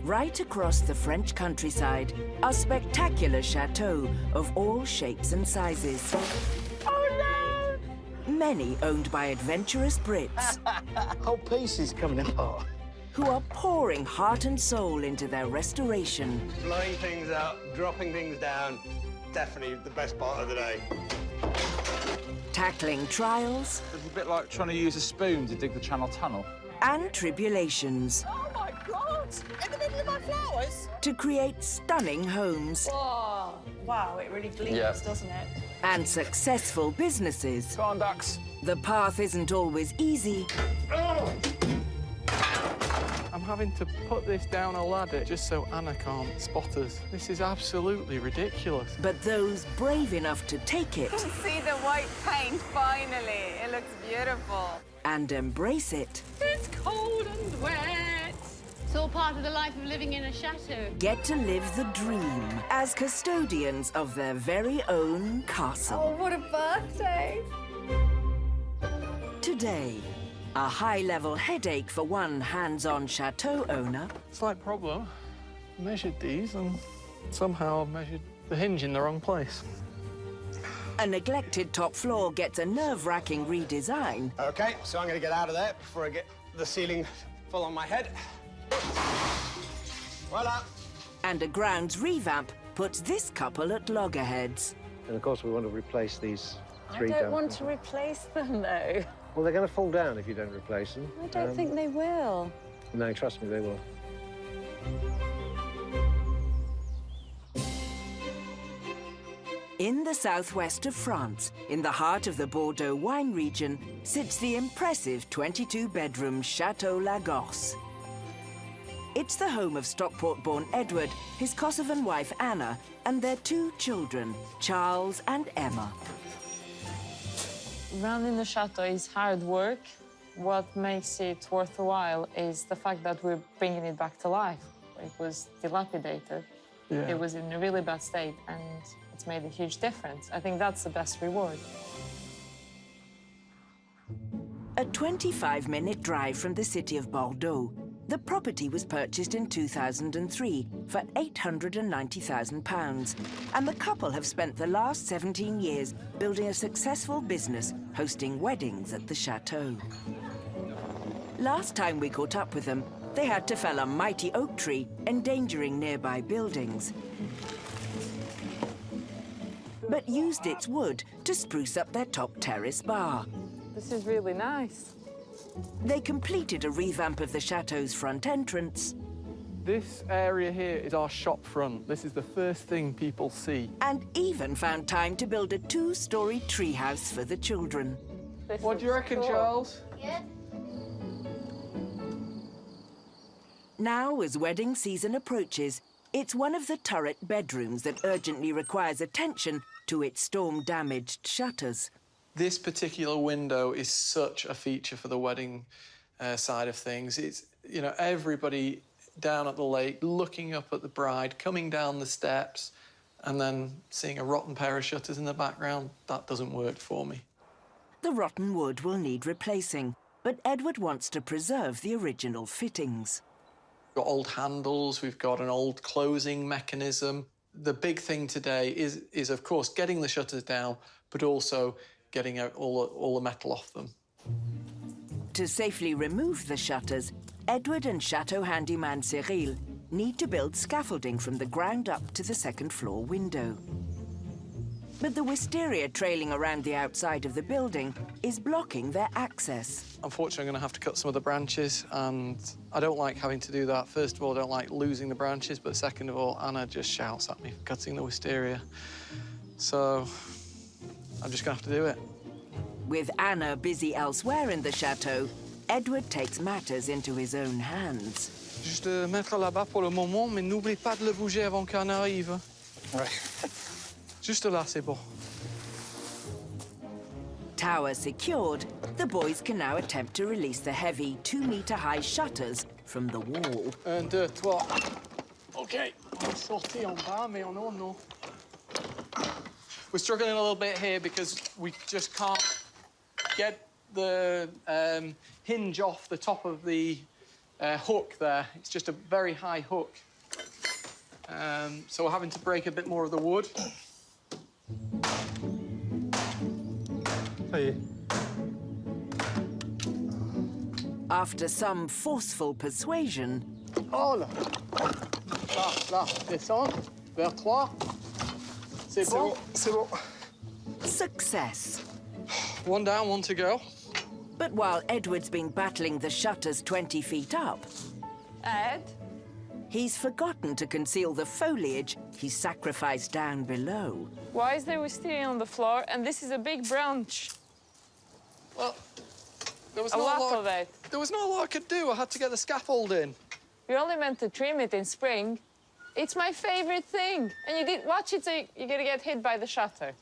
Right across the French countryside are spectacular chateaux of all shapes and sizes. Oh, no! Many owned by adventurous Brits. Whole piece is coming apart. Who are pouring heart and soul into their restoration. Blowing things up, dropping things down, definitely the best part of the day. Tackling trials. It's a bit like trying to use a spoon to dig the Channel Tunnel. And tribulations. Oh, my God! In the middle of my flowers? To create stunning homes. Whoa. Wow, it really gleams, doesn't it? And successful businesses. Come on, ducks. The path isn't always easy. Oh! I'm having to put this down a ladder just so Anna can't spot us. This is absolutely ridiculous. But those brave enough to take it... See the white paint, finally. It looks beautiful. And embrace it. It's cold and wet. It's all part of the life of living in a chateau. Get to live the dream as custodians of their very own castle. Oh, what a birthday. Today, a high-level headache for one hands-on chateau owner. Slight problem. I measured these and somehow I've measured the hinge in the wrong place. A neglected top floor gets a nerve-wracking redesign. OK, so I'm going to get out of there before I get the ceiling full on my head. Voila. And a grounds revamp puts this couple at loggerheads. And of course, we want to replace these three I don't damp want to ones. replace them, though. Well, they're going to fall down if you don't replace them. I don't think they will. No, trust me, they will. In the southwest of France, in the heart of the Bordeaux wine region, sits the impressive 22-bedroom Chateau Lagorce. It's the home of Stockport-born Edward, his Kosovan wife Anna, and their two children, Charles and Emma. Running the chateau is hard work. What makes it worthwhile is the fact that we're bringing it back to life. It was dilapidated. Yeah. It was in a really bad state, and it's made a huge difference. I think that's the best reward. A 25-minute drive from the city of Bordeaux, the property was purchased in 2003 for £890,000, and the couple have spent the last 17 years building a successful business hosting weddings at the chateau. Last time we caught up with them, they had to fell a mighty oak tree, endangering nearby buildings, but used its wood to spruce up their top terrace bar. This is really nice. They completed a revamp of the chateau's front entrance. This area here is our shop front. This is the first thing people see. And even found time to build a 2-story treehouse for the children. What do you reckon, cool. Charles? Yeah. Now, as wedding season approaches, it's one of the turret bedrooms that urgently requires attention to its storm-damaged shutters. This particular window is such a feature for the wedding side of things. It's, you know, everybody down at the lake looking up at the bride, coming down the steps, and then seeing a rotten pair of shutters in the background. That doesn't work for me. The rotten wood will need replacing, but Edward wants to preserve the original fittings. We've got old handles, we've got an old closing mechanism. The big thing today is of course, getting the shutters down, but also getting out all the metal off them. To safely remove the shutters, Edward and chateau handyman Cyril need to build scaffolding from the ground up to the second-floor window. But the wisteria trailing around the outside of the building is blocking their access. Unfortunately, I'm going to have to cut some of the branches, and I don't like having to do that. First of all, I don't like losing the branches, but second of all, Anna just shouts at me for cutting the wisteria. So I'm just going to have to do it. With Anna busy elsewhere in the chateau, Edward takes matters into his own hands. Juste mettre là-bas pour le moment, mais n'oublie pas de le bouger avant qu'Anna arrive. Ouais. Juste là, c'est bon. Tower secured, the boys can now attempt to release the heavy 2-metre-high shutters from the wall. 1, 2, 3. OK, on est sorti en bas, mais en haut, non. We're struggling a little bit here because we just can't get the hinge off the top of the hook there. It's just a very high hook. So we're having to break a bit more of the wood. Hey. After some forceful persuasion... Oh là. Là, descends. Vers 3. C'est bon. C'est bon. Success. One down, one to go. But while Edward's been battling the shutters 20 feet up, Ed? he's forgotten to conceal the foliage he sacrificed down below. Why is there wisteria on the floor? And this is a big branch. Well, there was A not lot of it. There was not a lot I could do. I had to get the scaffold in. You're only meant to trim it in spring. It's my favorite thing. And you did watch it, so you're gonna get hit by the shutter.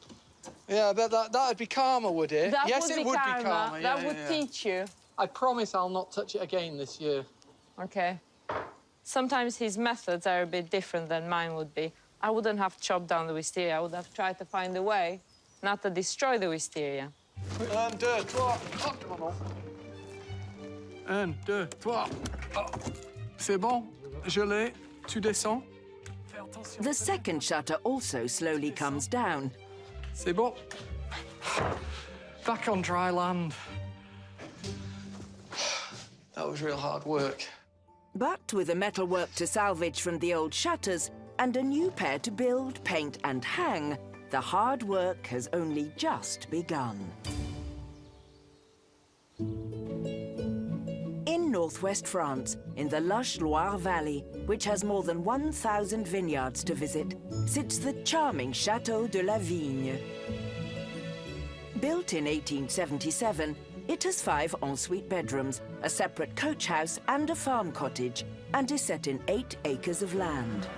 Yeah, but that'd be karma, would it? That yes, would it be would karma. be karma. That would teach you. I promise I'll not touch it again this year. Okay. Sometimes his methods are a bit different than mine would be. I wouldn't have chopped down the wisteria. I would have tried to find a way not to destroy the wisteria. 1, 2, 3. Oh, come on. 1, 2, 3. Oh. C'est bon. Je l'ai. Tu descends. Fais attention. The second shutter also slowly comes down. C'est bon. Back on dry land. That was real hard work. But with the metalwork to salvage from the old shutters and a new pair to build, paint and hang, the hard work has only just begun. In northwest France, in the lush Loire Valley, which has more than 1,000 vineyards to visit, sits the charming Chateau de la Vigne. Built in 1877, it has 5 ensuite bedrooms, a separate coach house and a farm cottage, and is set in 8 acres of land.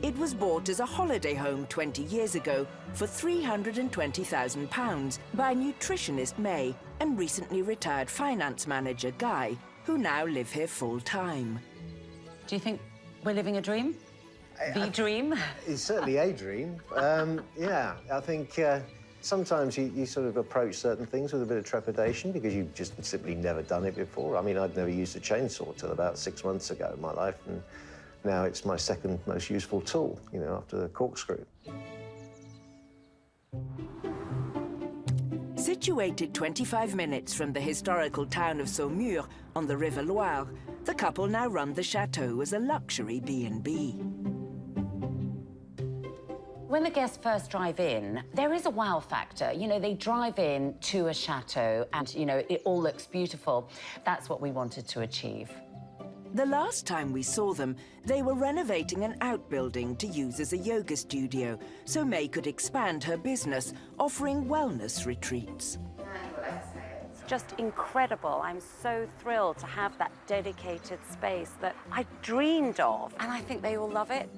It was bought as a holiday home 20 years ago for £320,000 by nutritionist May and recently retired finance manager Guy, who now live here full-time. Do you think we're living a dream? The dream? It's certainly a dream. Yeah, I think sometimes you sort of approach certain things with a bit of trepidation because you've just simply never done it before. I mean, I'd never used a chainsaw till about 6 months ago in my life, and now it's my second most useful tool, you know, after the corkscrew. Situated 25 minutes from the historical town of Saumur on the River Loire, the couple now run the chateau as a luxury B&B. When the guests first drive in, there is a wow factor. You know, they drive in to a chateau and, you know, it all looks beautiful. That's what we wanted to achieve. The last time we saw them, they were renovating an outbuilding to use as a yoga studio, so May could expand her business, offering wellness retreats. It's just incredible. I'm so thrilled to have that dedicated space that I dreamed of, and I think they all love it.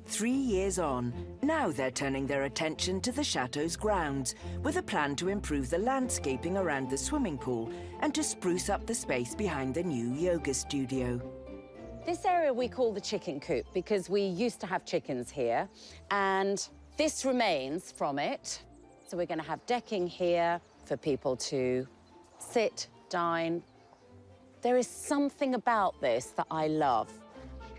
3 years on, now they're turning their attention to the chateau's grounds, with a plan to improve the landscaping around the swimming pool and to spruce up the space behind the new yoga studio. This area we call the chicken coop because we used to have chickens here, and this remains from it. So we're going to have decking here for people to sit, dine. There is something about this that I love.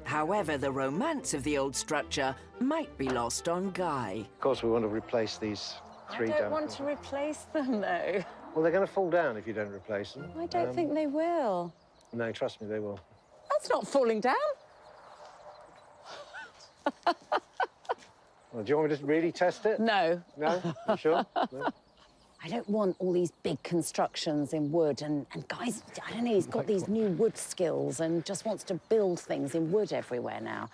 However, the romance of the old structure might be lost on Guy. Of course, we want to replace these 3 I don't want to replace them, though. Well, they're going to fall down if you don't replace them. I don't think they will. No, trust me, they will. That's not falling down. Well, do you want me to really test it? No. No? You sure? No? I don't want all these big constructions in wood, and Guy's, I don't know, he's got these new wood skills and just wants to build things in wood everywhere now.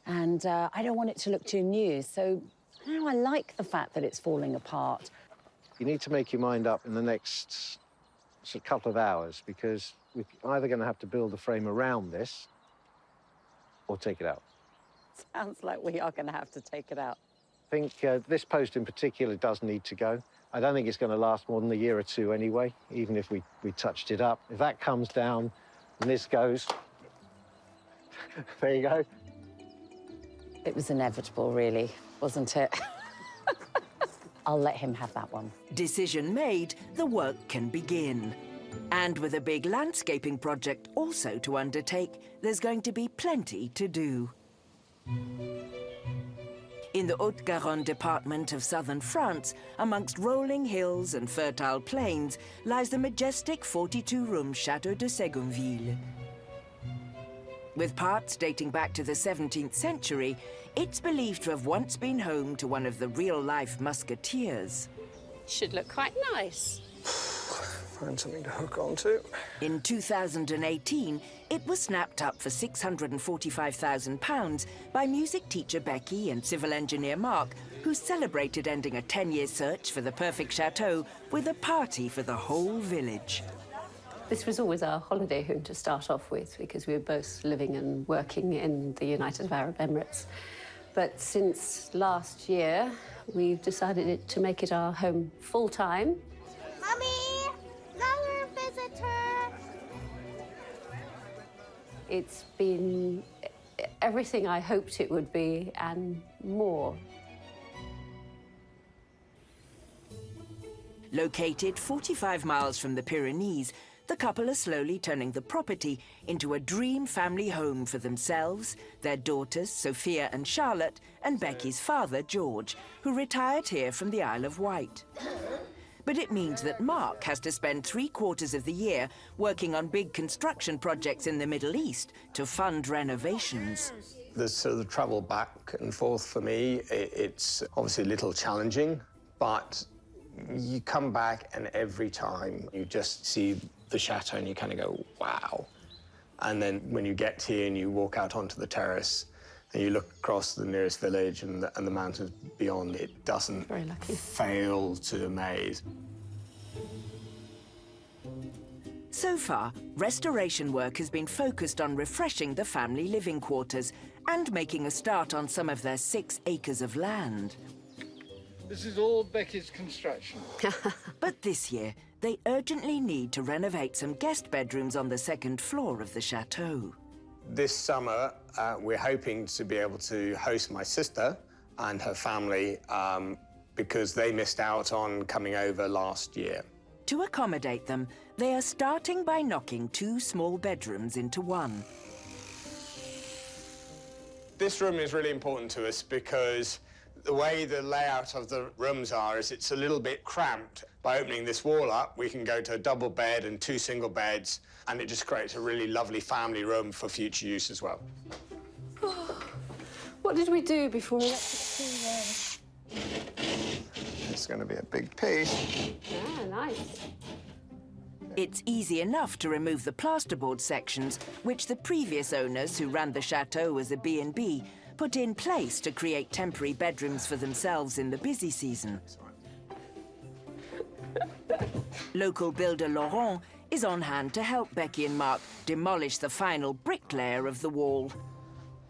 And I don't want it to look too new, so I don't know, I like the fact that it's falling apart. You need to make your mind up in the next couple of hours, because we're either going to have to build a frame around this or take it out. Sounds like we are going to have to take it out. I think this post in particular does need to go. I don't think it's going to last more than a year or 2 anyway, even if we touched it up. If that comes down and this goes, there you go. It was inevitable, really, wasn't it? I'll let him have that one. Decision made, the work can begin. And with a big landscaping project also to undertake, there's going to be plenty to do. In the Haute-Garonne department of southern France, amongst rolling hills and fertile plains, lies the majestic 42-room Chateau de Ségonville. With parts dating back to the 17th century, it's believed to have once been home to one of the real-life musketeers. Should look quite nice. Find something to hook onto. In 2018, it was snapped up for £645,000 by music teacher Becky and civil engineer Mark, who celebrated ending a 10-year search for the perfect chateau with a party for the whole village. This was always our holiday home to start off with, because we were both living and working in the United Arab Emirates. But since last year, we've decided to make it our home full-time. Mummy, another visitor. It's been everything I hoped it would be and more. Located 45 miles from the Pyrenees, the couple are slowly turning the property into a dream family home for themselves, their daughters, Sophia and Charlotte, and Becky's father, George, who retired here from the Isle of Wight. But it means that Mark has to spend 3/4 of the year working on big construction projects in the Middle East to fund renovations. The sort of travel back and forth for me, it's obviously a little challenging, but you come back and every time you just see the chateau and you kind of go, wow. And then when you get here and you walk out onto the terrace and you look across the nearest village and the mountains beyond, it doesn't fail to amaze. So far, restoration work has been focused on refreshing the family living quarters and making a start on some of their 6 acres of land. This is all Becky's construction. But this year, they urgently need to renovate some guest bedrooms on the 2nd floor of the chateau. This summer, we're hoping to be able to host my sister and her family because they missed out on coming over last year. To accommodate them, they are starting by knocking 2 small bedrooms into one. This room is really important to us because the way the layout of the rooms are is it's a little bit cramped. By opening this wall up, we can go to a double bed and 2 single beds, and it just creates a really lovely family room for future use as well. What did we do before electricity there? It's going to be a big piece. Ah, nice. It's easy enough to remove the plasterboard sections, which the previous owners who ran the chateau as a B&B put in place to create temporary bedrooms for themselves in the busy season. Local builder Laurent is on hand to help Becky and Mark demolish the final brick layer of the wall.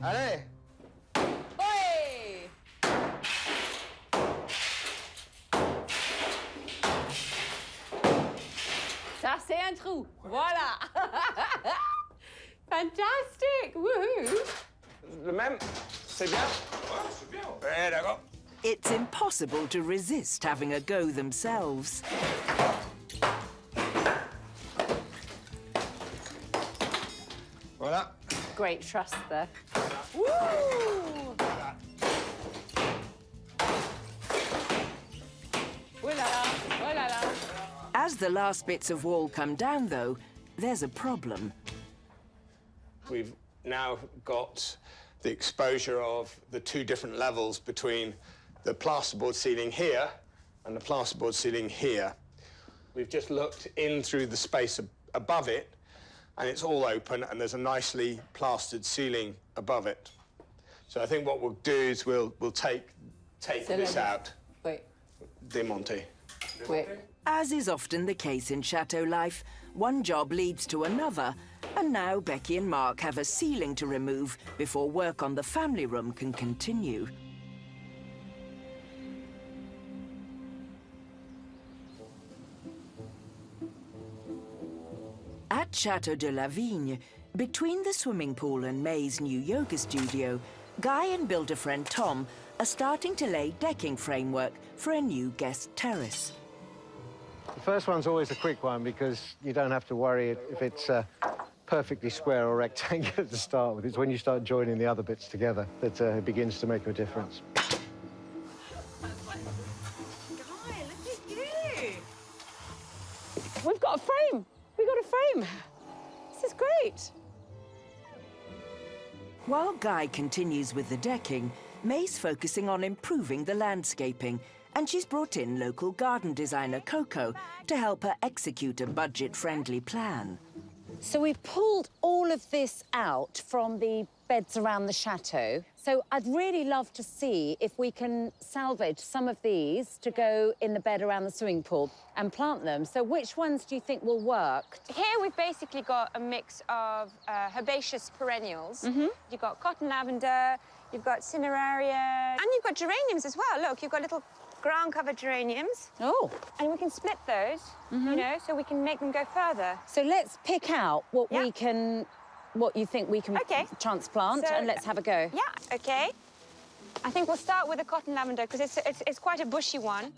Allez! Oi! Ça, c'est un trou. Voilà. Fantastic. Woohoo. Le même, c'est bien? Ouais, c'est bien. Ouais, d'accord. It's impossible to resist having a go themselves. Voilà. Great trust there. Woo! As the last bits of wall come down, though, there's a problem. We've now got the exposure of the 2 different levels between the plasterboard ceiling here and the plasterboard ceiling here. We've just looked in through the space above it, and it's all open, and there's a nicely plastered ceiling above it. So I think what we'll do is we'll take this out. Wait. Démonter. Wait. As is often the case in chateau life, one job leads to another, and now Becky and Mark have a ceiling to remove before work on the family room can continue. At Château de la Vigne, between the swimming pool and May's new yoga studio, Guy and builder friend Tom are starting to lay decking framework for a new guest terrace. The first one's always a quick one because you don't have to worry if it's perfectly square or rectangular to start with. It's when you start joining the other bits together that it begins to make a difference. We've got a frame. We've got a frame. This is great. While Guy continues with the decking, May's focusing on improving the landscaping, and she's brought in local garden designer Coco to help her execute a budget-friendly plan. So we've pulled all of this out from the beds around the chateau. So I'd really love to see if we can salvage some of these to go in the bed around the swimming pool and plant them. So which ones do you think will work? Here we've basically got a mix of herbaceous perennials. You've got cotton lavender, you've got cineraria, and you've got geraniums as well. Look, you've got little ground-cover geraniums. Oh. And we can split those, you know, so we can make them go further. So let's pick out what we can, what you think we can transplant, So- and let's have a go. Yeah, OK. I think we'll start with the cotton lavender, because it's quite a bushy one.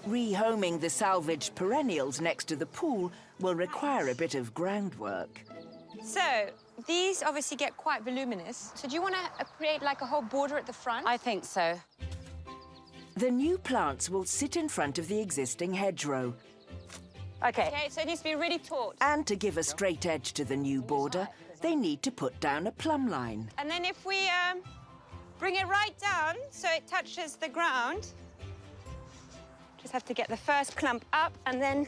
Rehoming the salvaged perennials next to the pool will require a bit of groundwork. So these obviously get quite voluminous. So do you want to create like a whole border at the front? I think so. The new plants will sit in front of the existing hedgerow. OK, so it needs to be really taut. And to give a straight edge to the new border, they need to put down a plumb line. And then if we bring it right down so it touches the ground, just have to get the first clump up, and then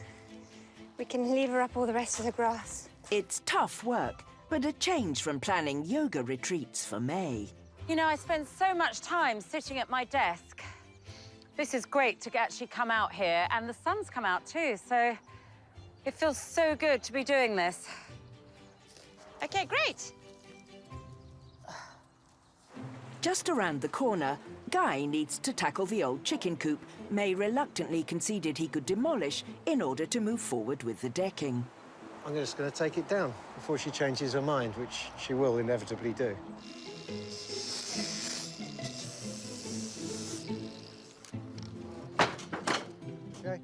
we can lever up all the rest of the grass. It's tough work, but a change from planning yoga retreats for May. You know, I spend so much time sitting at my desk. This is great to actually come out here, and the sun's come out too, so it feels so good to be doing this. OK, great. Just around the corner, Guy needs to tackle the old chicken coop May reluctantly conceded he could demolish in order to move forward with the decking. I'm just going to take it down before she changes her mind, which she will inevitably do. OK.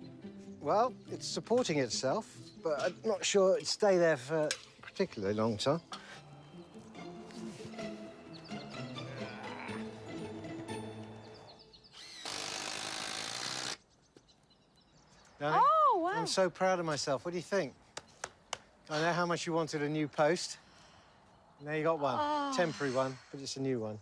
Well, it's supporting itself, but I'm not sure it'd stay there for a particularly long time. Danny, Oh, wow. I'm so proud of myself. What do you think? I know how much you wanted a new post. Now you got one. Oh. Temporary one, but it's a new one.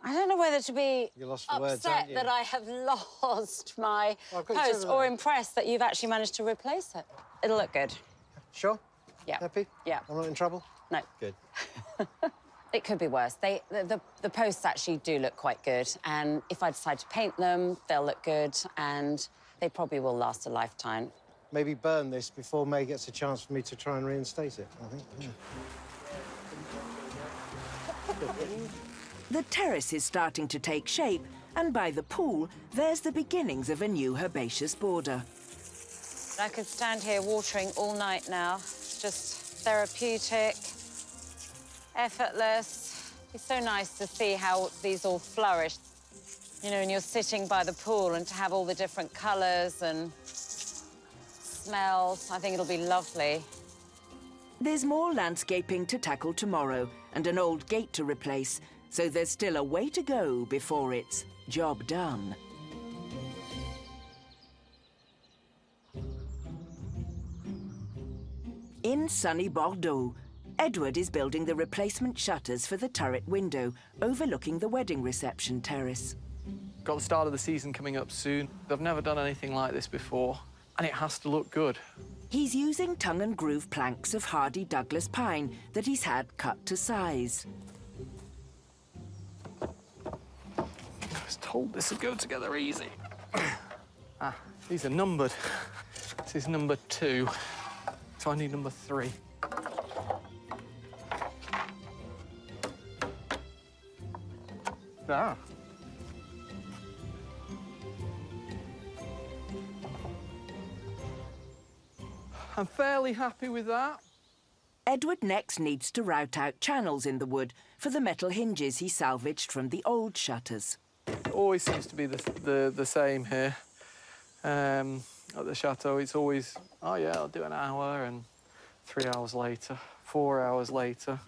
I don't know whether to be You're lost for words, upset aren't you? that I have lost my Well, I've got you post, covered or there. impressed that you've actually managed to replace it. It'll look good. Sure? Yeah. Happy? Yeah. I'm not in trouble? No. Good. It could be worse. The posts actually do look quite good, and if I decide to paint them, they'll look good, and they probably will last a lifetime. Maybe burn this before May gets a chance for me to try and reinstate it, I think. Yeah. The terrace is starting to take shape, and by the pool, there's the beginnings of a new herbaceous border. I could stand here watering all night now. It's just therapeutic, effortless. It's so nice to see how these all flourish. You know, when you're sitting by the pool and to have all the different colours and smells, I think it'll be lovely. There's more landscaping to tackle tomorrow and an old gate to replace, so there's still a way to go before it's job done. In sunny Bordeaux, Edward is building the replacement shutters for the turret window overlooking the wedding reception terrace. Got the start of the season coming up soon. I've never done anything like this before, and it has to look good. He's using tongue and groove planks of hardy Douglas pine that he's had cut to size. I was told this would go together easy. These are numbered. This is number 2, so I need number 3. Ah. I'm fairly happy with that. Edward next needs to route out channels in the wood for the metal hinges he salvaged from the old shutters. It always seems to be the same here. At the chateau, it's always, oh yeah, I'll do an hour, and 3 hours later, 4 hours later.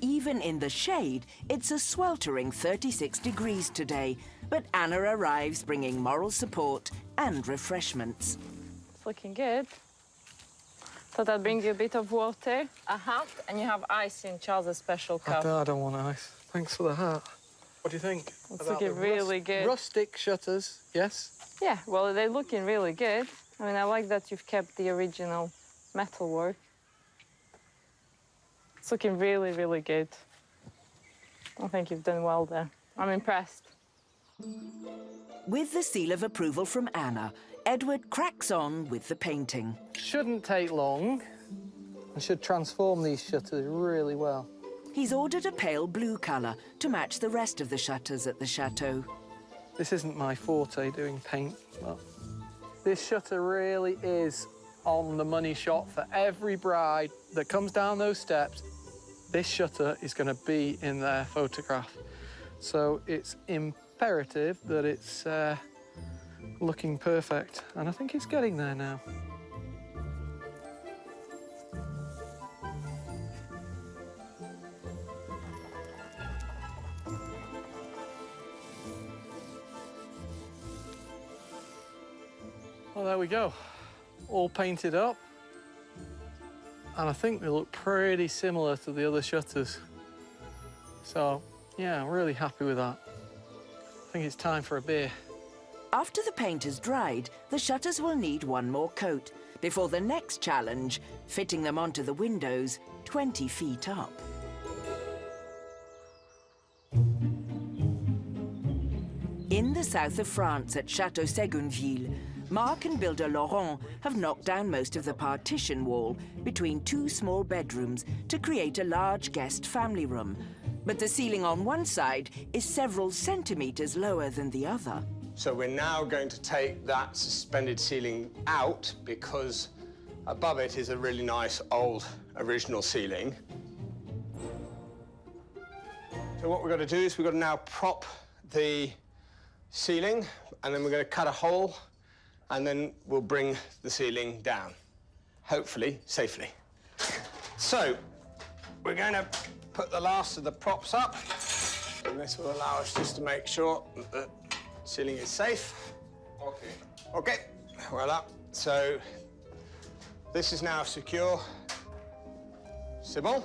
Even in the shade, it's a sweltering 36 degrees today, but Anna arrives bringing moral support and refreshments. It's looking good. Thought I'd bring you a bit of water. And you have ice in Charles's special cup. I don't want ice. Thanks for the hat. What do you think? It's looking really good. Rustic shutters, yes? Yeah, well, they're looking really good. I mean, I like that you've kept the original metalwork. It's looking really, really good. I think you've done well there. I'm impressed. With the seal of approval from Anna, Edward cracks on with the painting. Shouldn't take long. I should transform these shutters really well. He's ordered a pale blue colour to match the rest of the shutters at the chateau. This isn't my forte, doing paint, but this shutter really is on the money shot for every bride that comes down those steps. This shutter is going to be in their photograph. So it's imperative that it's looking perfect, and I think it's getting there now. Well, there we go. All painted up. And I think they look pretty similar to the other shutters. So, yeah, I'm really happy with that. I think it's time for a beer. After the paint has dried, the shutters will need one more coat before the next challenge, fitting them onto the windows 20 feet up. In the south of France at Château Ségunville, Mark and builder Laurent have knocked down most of the partition wall between two small bedrooms to create a large guest family room. But the ceiling on one side is several centimetres lower than the other. So we're now going to take that suspended ceiling out because above it is a really nice old original ceiling. So what we've got to do is we've got to now prop the ceiling, and then we're going to cut a hole, and then we'll bring the ceiling down, hopefully safely. So we're going to put the last of the props up, and this will allow us just to make sure that the ceiling is safe. Okay, voila. So this is now secure. C'est bon?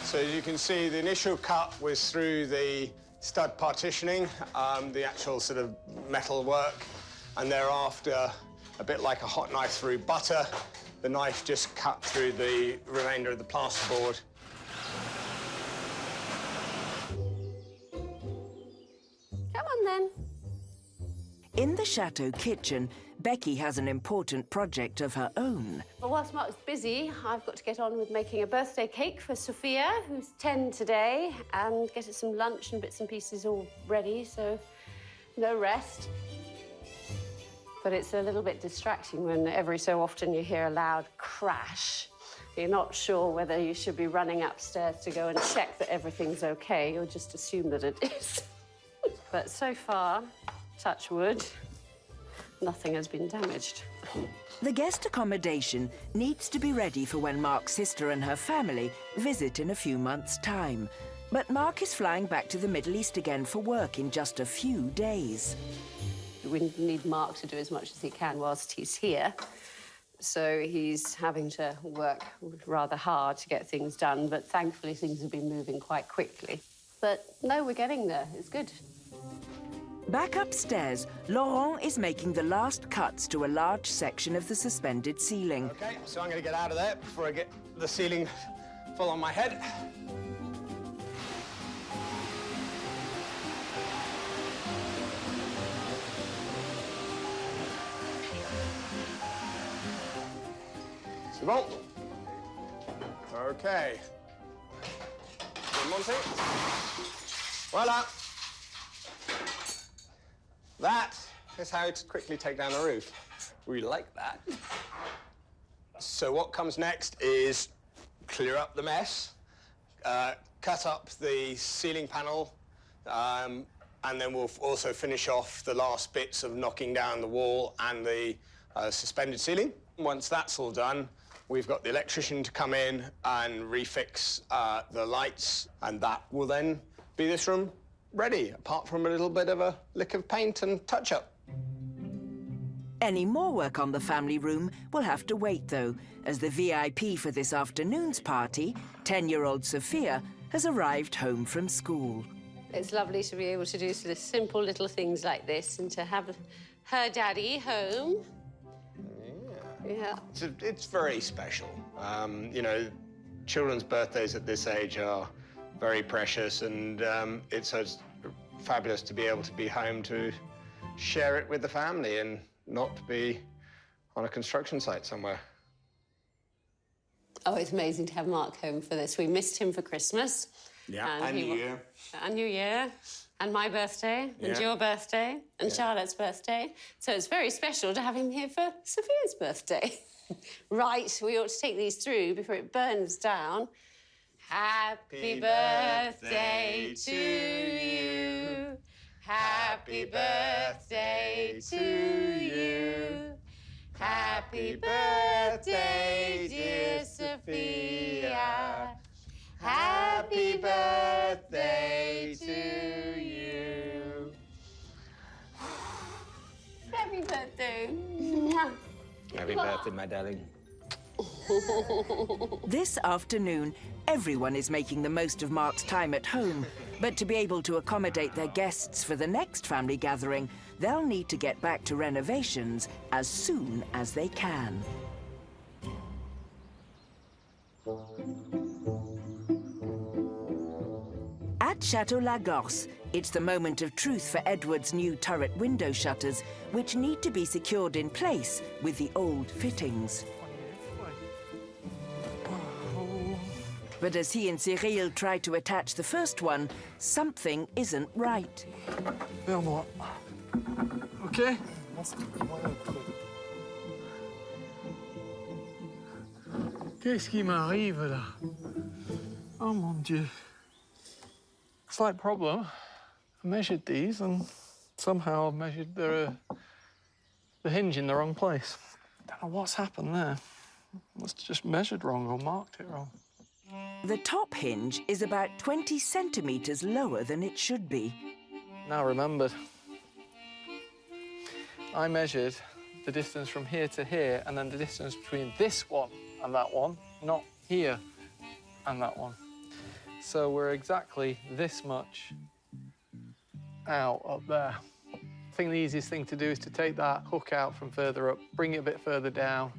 So as you can see, the initial cut was through the stud partitioning, the actual sort of metal work, and thereafter, a bit like a hot knife through butter, the knife just cut through the remainder of the plasterboard. Come on, then. In the chateau kitchen, Becky has an important project of her own. Well, whilst Mark's busy, I've got to get on with making a birthday cake for Sophia, who's 10 today, and get her some lunch and bits and pieces all ready, so no rest. But it's a little bit distracting when every so often you hear a loud crash. You're not sure whether you should be running upstairs to go and check that everything's okay, or just assume that it is. But so far, touch wood, nothing has been damaged. The guest accommodation needs to be ready for when Mark's sister and her family visit in a few months' time. But Mark is flying back to the Middle East again for work in just a few days. We need Mark to do as much as he can whilst he's here. So he's having to work rather hard to get things done, but thankfully things have been moving quite quickly. But no, we're getting there. It's good. Back upstairs, Laurent is making the last cuts to a large section of the suspended ceiling. Okay, so I'm going to get out of there before I get the ceiling full on my head. C'est bon. OK. Monty. Voila. That is how to quickly take down a roof. We like that. So what comes next is clear up the mess, cut up the ceiling panel, and then we'll also finish off the last bits of knocking down the wall and the suspended ceiling. Once that's all done, we've got the electrician to come in and refix the lights, and that will then be this room ready, apart from a little bit of a lick of paint and touch-up. Any more work on the family room will have to wait, though, as the VIP for this afternoon's party, 10-year-old Sophia, has arrived home from school. It's lovely to be able to do sort of simple little things like this and to have her daddy home. Yeah. It's very special. You know, children's birthdays at this age are very precious, and it's fabulous to be able to be home to share it with the family and not to be on a construction site somewhere. Oh, it's amazing to have Mark home for this. We missed him for Christmas. Yeah, and New Year. And New Year, and my birthday, and your birthday, and Charlotte's birthday. So it's very special to have him here for Sophia's birthday. Right, we ought to take these through before it burns down. Happy birthday to you. Happy birthday to you. Happy birthday, dear Sophia. Happy birthday to you. Happy birthday. Happy birthday, my darling. This afternoon, everyone is making the most of Mark's time at home. But to be able to accommodate their guests for the next family gathering, they'll need to get back to renovations as soon as they can. At Chateau Lagos, it's the moment of truth for Edward's new turret window shutters, which need to be secured in place with the old fittings. But as he and Cyril try to attach the first one, something isn't right. Vers moi. OK? Qu'est-ce qui m'arrive là? Oh mon Dieu. Slight problem. I measured these and somehow I've measured the hinge in the wrong place. Don't know what's happened there. Must have just measured wrong or marked it wrong. The top hinge is about 20 centimetres lower than it should be. Now remembered. I measured the distance from here to here and then the distance between this one and that one, not here and that one. So we're exactly this much out up there. I think the easiest thing to do is to take that hook out from further up, bring it a bit further down,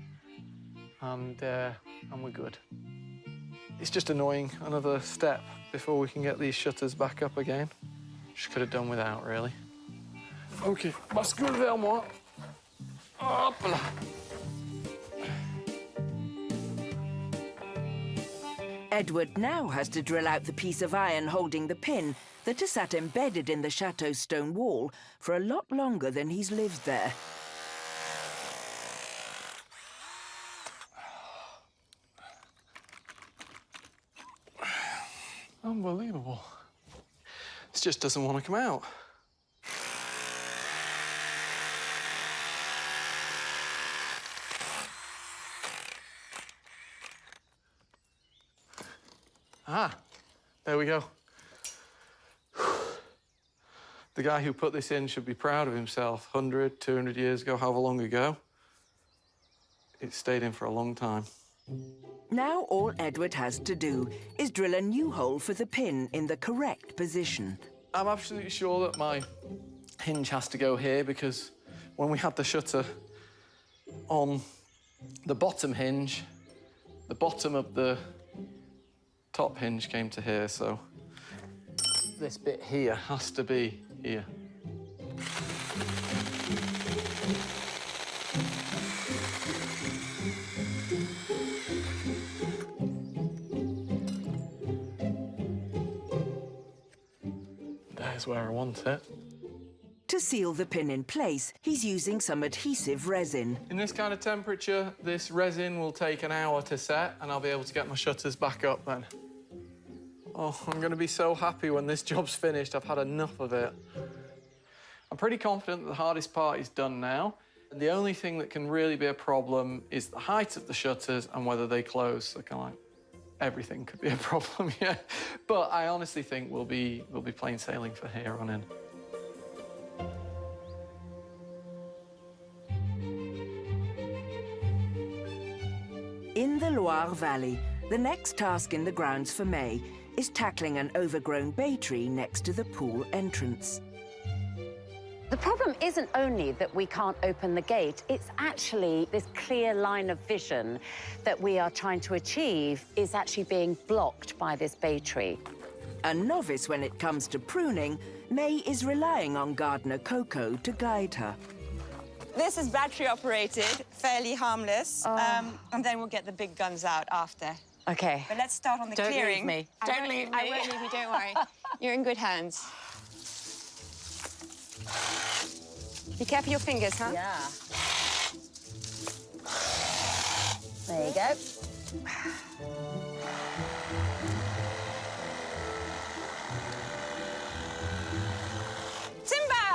and we're good. It's just annoying, another step before we can get these shutters back up again. Just could have done without, really. OK, bascule vers moi. Hop là. Edward now has to drill out the piece of iron holding the pin that has sat embedded in the chateau's stone wall for a lot longer than he's lived there. Unbelievable. This just doesn't want to come out. Ah, there we go. The guy who put this in should be proud of himself. 100, 200 years ago, however long ago. It stayed in for a long time. Now all Edward has to do is drill a new hole for the pin in the correct position. I'm absolutely sure that my hinge has to go here because when we had the shutter on the bottom hinge, the bottom of the top hinge came to here, so this bit here has to be here. There's where I want it. To seal the pin in place, he's using some adhesive resin. In this kind of temperature, this resin will take an hour to set, and I'll be able to get my shutters back up then. Oh, I'm going to be so happy when this job's finished. I've had enough of it. I'm pretty confident that the hardest part is done now. And the only thing that can really be a problem is the height of the shutters and whether they close. So kind of like everything could be a problem, yeah. But I honestly think we'll be plain sailing from here on in. In the Loire Valley, the next task in the grounds for May is tackling an overgrown bay tree next to the pool entrance. The problem isn't only that we can't open the gate, it's actually this clear line of vision that we are trying to achieve is actually being blocked by this bay tree. A novice when it comes to pruning, May is relying on gardener Coco to guide her. This is battery operated, fairly harmless, and then we'll get the big guns out after. Okay. But let's start on the Don't clearing. leave me. Don't leave me. I won't leave you, don't worry. You're in good hands. Be careful your fingers, huh? Yeah. There you go. Timber!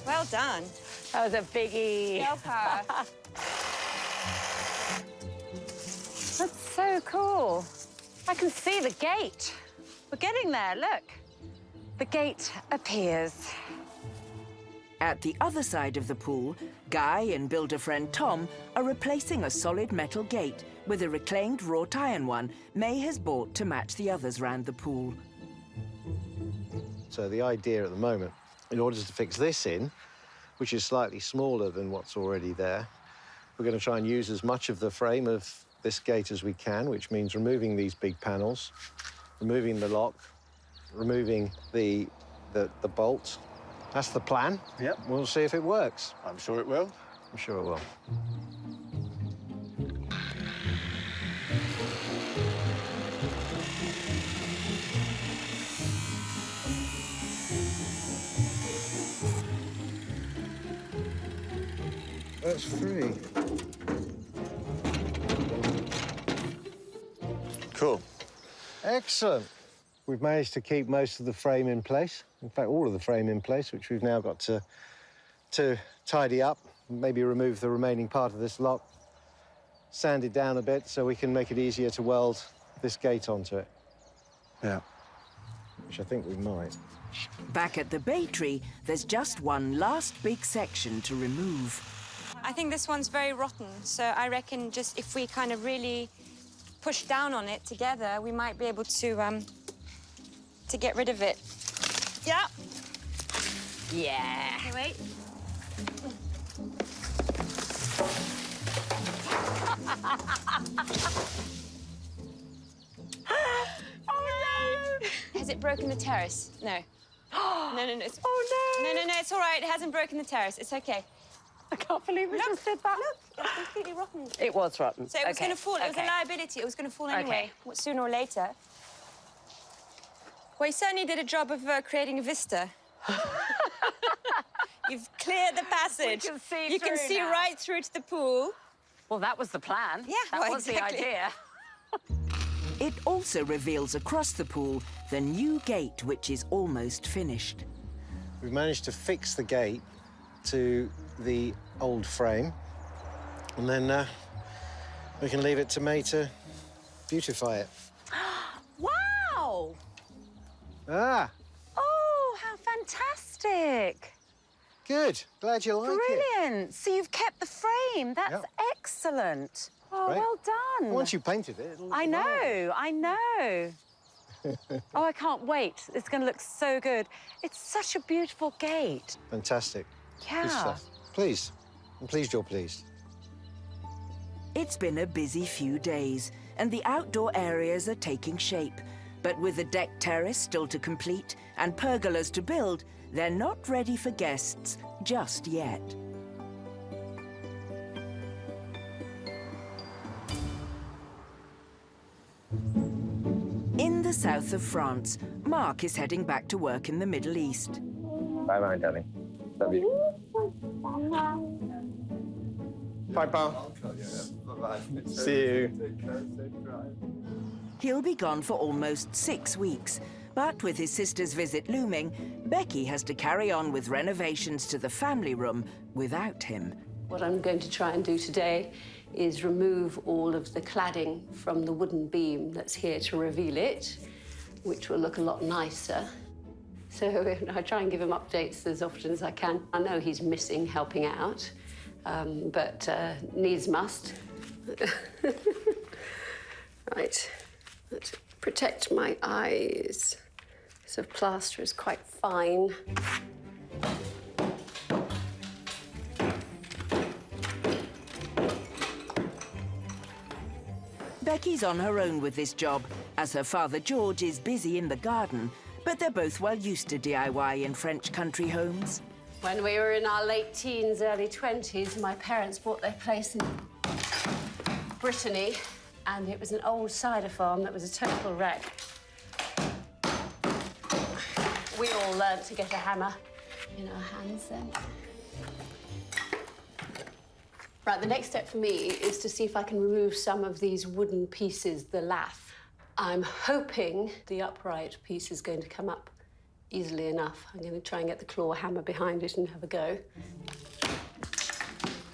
Well done. That was a biggie. Girl power. That's so cool. I can see the gate. We're getting there, look. The gate appears. At the other side of the pool, Guy and builder friend Tom are replacing a solid metal gate with a reclaimed wrought iron one May has bought to match the others round the pool. So the idea at the moment, in order to fix this in, which is slightly smaller than what's already there, we're going to try and use as much of the frame of this gate as we can, which means removing these big panels, removing the lock, removing the bolt. That's the plan. Yep. We'll see if it works. I'm sure it will. I'm sure it will. That's free. Cool. Excellent. We've managed to keep most of the frame in place. In fact, all of the frame in place, which we've now got to tidy up, maybe remove the remaining part of this lock, sand it down a bit so we can make it easier to weld this gate onto it. Yeah. Which I think we might. Back at the bay tree, there's just one last big section to remove. I think this one's very rotten, so I reckon just if we kind of really push down on it together, we might be able to get rid of it. Yeah. Yeah. Okay, wait. Oh, no! Has it broken the terrace? No. No, it's... Oh, no! No, it's all right. It hasn't broken the terrace. It's okay. I can't believe we just did that. Look, it's completely rotten. It was rotten. So it was going to fall. It was a liability. It was going to fall anyway, sooner or later. Well, you certainly did a job of creating a vista. You've cleared the passage. You can see right through to the pool. Well, that was the plan. Yeah, that was exactly. the idea. It also reveals across the pool the new gate, which is almost finished. We've managed to fix the gate to the old frame, and then we can leave it to May to beautify it. Wow! Ah! Oh, how fantastic! Good. Glad you like it. Brilliant. So you've kept the frame. That's excellent. Oh, Great. well done. Once you painted it, it'll look I know, I know. Oh, I can't wait. It's going to look so good. It's such a beautiful gate. Fantastic. Yeah. Good stuff. Pleased. I'm pleased you're pleased. It's been a busy few days, and the outdoor areas are taking shape. But with the deck terrace still to complete and pergolas to build, they're not ready for guests just yet. In the south of France, Mark is heading back to work in the Middle East. Bye-bye, darling. Love you. Bye, pal. See you. He'll be gone for almost 6 weeks, but with his sister's visit looming, Becky has to carry on with renovations to the family room without him. What I'm going to try and do today is remove all of the cladding from the wooden beam that's here to reveal it, which will look a lot nicer. So I try and give him updates as often as I can. I know he's missing helping out, but needs must. Right, let's protect my eyes. So plaster is quite fine. Becky's on her own with this job, as her father George is busy in the garden, but they're both well used to DIY in French country homes. When we were in our late teens, early 20s, my parents bought their place in Brittany, and it was an old cider farm that was a total wreck. We all learnt to get a hammer in our hands then. Right, the next step for me is to see if I can remove some of these wooden pieces, the lath. I'm hoping the upright piece is going to come up easily enough. I'm going to try and get the claw hammer behind it and have a go.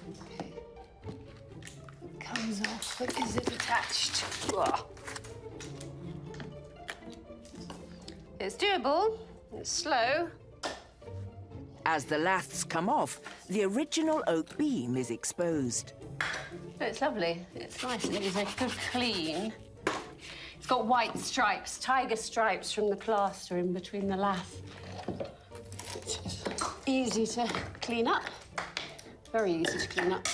Okay. Comes off, but is it attached? Ugh. It's doable. It's slow. As the laths come off, the original oak beam is exposed. Oh, it's lovely. It's nice and easy. Good clean. It's got white stripes, tiger stripes from the plaster in between the lath. It's easy to clean up. Very easy to clean up.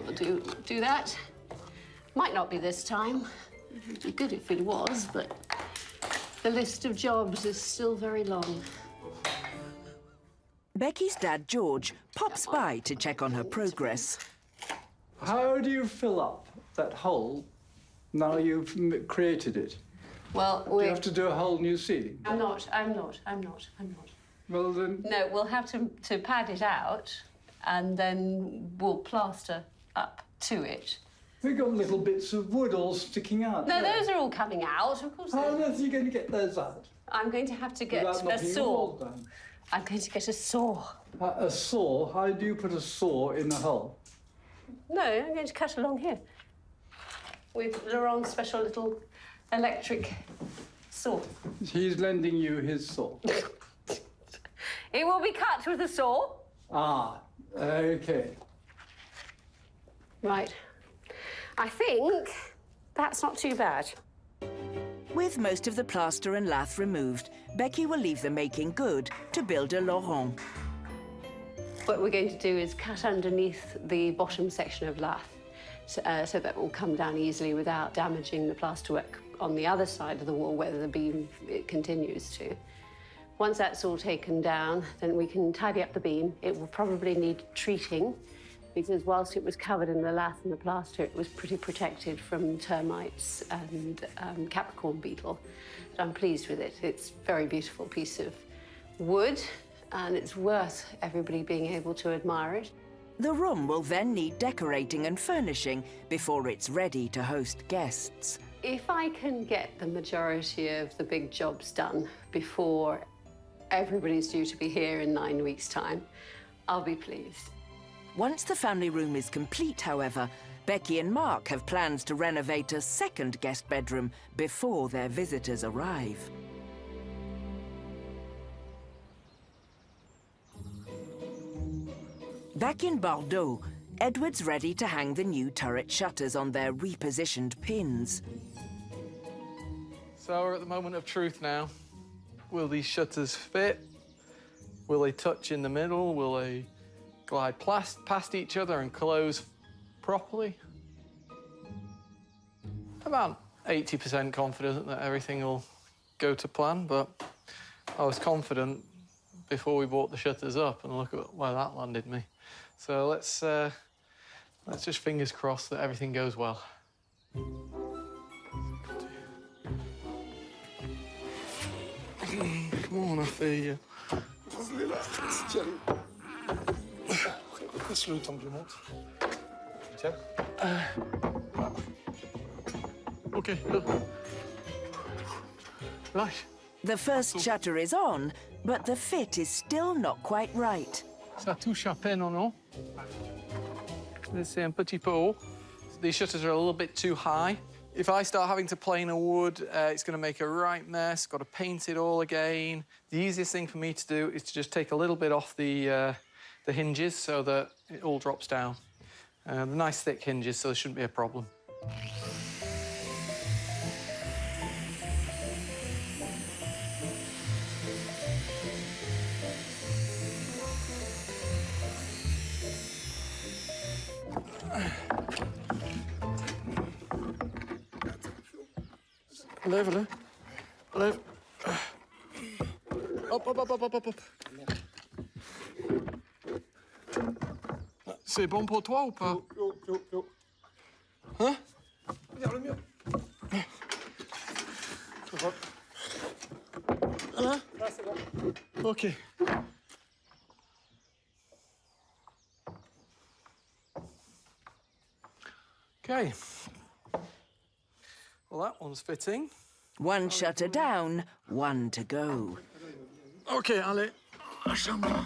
We'll do that. Might not be this time. It would be good if it was, but the list of jobs is still very long. Becky's dad, George, pops by to check on her progress. How do you fill up that hole now you've created it? Well, Do you have to do a whole new ceiling? I'm not. Well, then... No, we'll have to pad it out, and then we'll plaster up to it. We've got little bits of wood all sticking out. No, there. those are all coming out, of course. How on earth are you going to get those out? I'm going to have to get Without a knocking the saw. wall down? I'm going to get a saw. A saw? How do you put a saw in the hole? No, I'm going to cut along here with Laurent's special little electric saw. He's lending you his saw. It will be cut with a saw. Ah, OK. Right. I think that's not too bad. With most of the plaster and lath removed, Becky will leave the making good to build a Laurent. What we're going to do is cut underneath the bottom section of lath so that will come down easily without damaging the plasterwork on the other side of the wall where the beam it continues to. Once that's all taken down, then we can tidy up the beam. It will probably need treating because whilst it was covered in the lath and the plaster, it was pretty protected from termites and Capricorn beetle. So I'm pleased with it. It's a very beautiful piece of wood, and it's worth everybody being able to admire it. The room will then need decorating and furnishing before it's ready to host guests. If I can get the majority of the big jobs done before everybody's due to be here in 9 weeks' time, I'll be pleased. Once the family room is complete, however, Becky and Mark have plans to renovate a second guest bedroom before their visitors arrive. Back in Bordeaux, Edward's ready to hang the new turret shutters on their repositioned pins. So we're at the moment of truth now. Will these shutters fit? Will they touch in the middle? Will they glide past each other and close properly? About 80% confident that everything will go to plan, but I was confident before we brought the shutters up, and look at where that landed me. So let's just fingers crossed that everything goes well. Et... Laisse-le le temps que je monte. Tiens. OK, là. Lâche. The first shutter is on, but the fit is still not quite right. Ça touche à peine, non? C'est un petit peu haut. These shutters are a little bit too high. If I start having to plane a wood, it's going to make a right mess. Got to paint it all again. The easiest thing for me to do is to just take a little bit off the hinges so that it all drops down. The nice thick hinges, so there shouldn't be a problem. Lève-le. Lève. Hop, hop, hop, hop, hop, hop. C'est bon pour toi ou pas? Hein? Vers le mur. Là? Là, c'est bon. OK. OK. Well, that one's fitting. One shutter down, one to go. OK, allez. La chambre.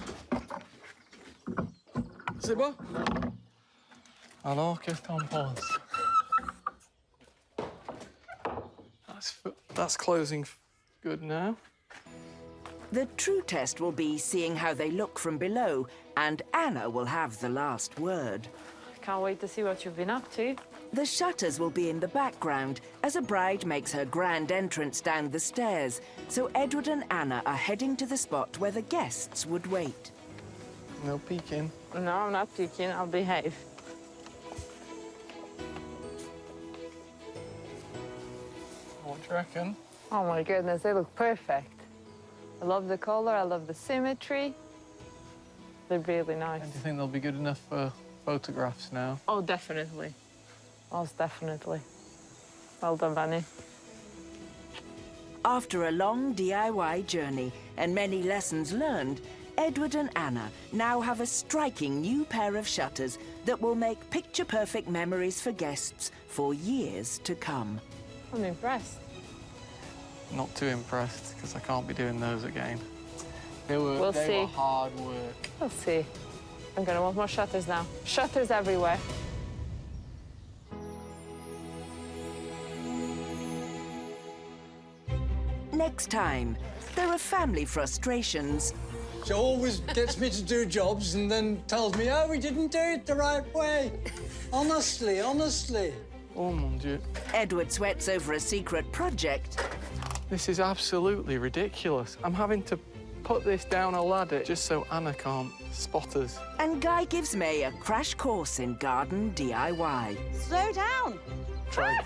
C'est bon? Alors, qu'est-ce que t'en penses? That's closing good now. The true test will be seeing how they look from below, and Anna will have the last word. Can't wait to see what you've been up to. The shutters will be in the background as a bride makes her grand entrance down the stairs, so Edward and Anna are heading to the spot where the guests would wait. No peeking. No, I'm not peeking. I'll behave. What do you reckon? Oh, my goodness, they look perfect. I love the color. I love the symmetry. They're really nice. And do you think they'll be good enough for photographs now? Oh, definitely. Most definitely. Well done, Vanny. After a long DIY journey and many lessons learned, Edward and Anna now have a striking new pair of shutters that will make picture-perfect memories for guests for years to come. I'm impressed. Not too impressed, because I can't be doing those again. They were hard work. We'll see. I'm going to want more shutters now. Shutters everywhere. Next time, there are family frustrations. She always gets me to do jobs and then tells me, oh, we didn't do it the right way. Honestly, honestly. Oh, mon Dieu. Edward sweats over a secret project. This is absolutely ridiculous. I'm having to put this down a ladder just so Anna can't spot us. And Guy gives May a crash course in garden DIY. Slow down. Try.